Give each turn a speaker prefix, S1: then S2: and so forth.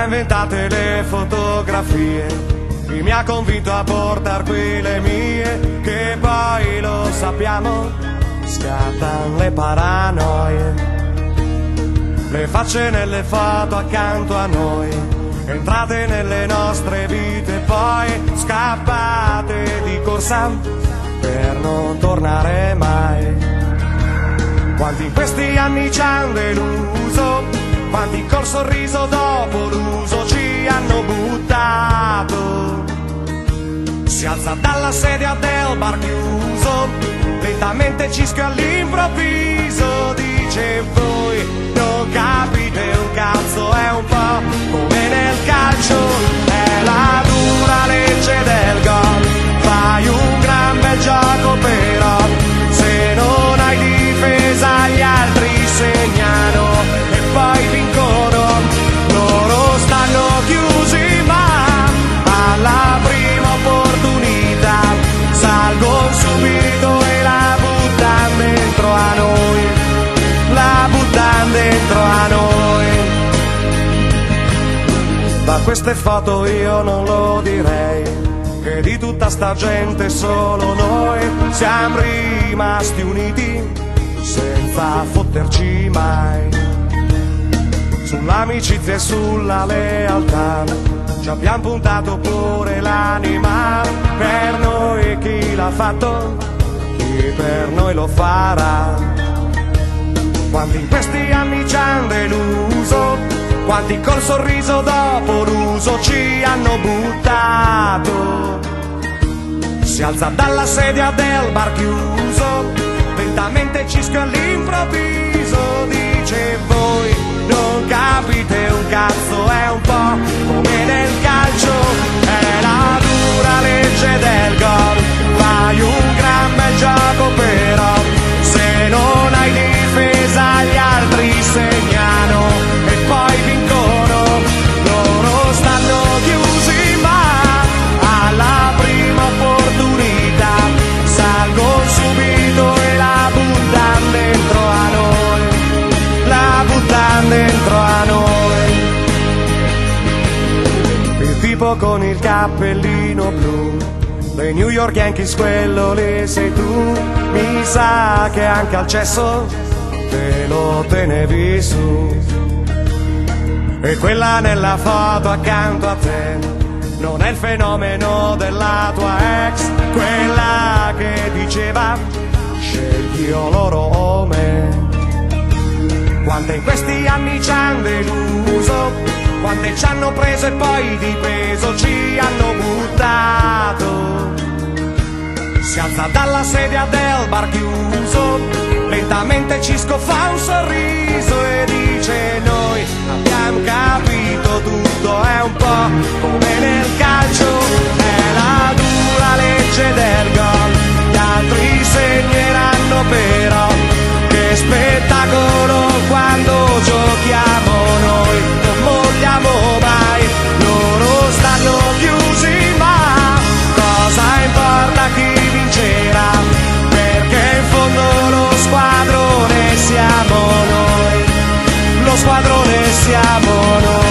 S1: inventate le fotografie, chi mi ha convinto a portar qui le mie, che poi lo sappiamo, scattano le paranoie, le facce nelle foto accanto a noi, entrate nelle nostre vite, poi scappate di corsa per non tornare mai. Quanti in questi anni ci hanno deluso, quanti col sorriso dopo l'uso ci hanno buttato. Si alza dalla sedia del bar chiuso, lentamente cischio all'improvviso, dice voi non capite un cazzo, è un po' come nel calcio, è la dura legge del gol, fai un gran bel gioco però, se non hai difesa gli altri segnano e poi vincono, loro stanno chiusi ma alla prima opportunità salgono subito e la buttano dentro a noi, la buttano dentro a noi. Da queste foto io non lo direi, che di tutta sta gente solo noi siamo rimasti uniti senza fotterci mai. Sull'amicizia e sulla lealtà ci abbiamo puntato pure l'anima, per noi chi l'ha fatto, chi per noi lo farà. Quanti in questi anni ci hanno deluso, quanti col sorriso dopo l'uso ci hanno buttato. Si alza dalla sedia del bar chiuso, lentamente cischio all'improvviso, dice voi non capite un cazzo, è un po' come nel calcio, è la dura legge del gol, fai un gran bel gioco però, se non hai difesa gli altri segnano e poi vincono, loro stanno chiusi ma alla prima opportunità salgono subito e la buttano dentro a noi, la buttano dentro a noi. Il tipo con il cappellino blu dei New York Yankees, quello lì sei tu, mi sa che anche al cesso te lo tenevi su. E quella nella foto accanto a te non è il fenomeno della tua ex, quella che diceva scegli o loro o me. Quante in questi anni ci hanno deluso, quante ci hanno preso e poi di peso ci hanno buttato. Si alza dalla sedia del bar chiuso, lentamente Cisco fa un sorriso e dice noi abbiamo capito tutto, è un po' come nel calcio, è la dura legge del gol, gli altri segneranno però, che spettacolo quando giochiamo noi, non molliamo mai, loro stanno chiusi ma cosa importa chi vincerà, perché in fondo lo squadrone siamo noi, lo squadrone siamo noi.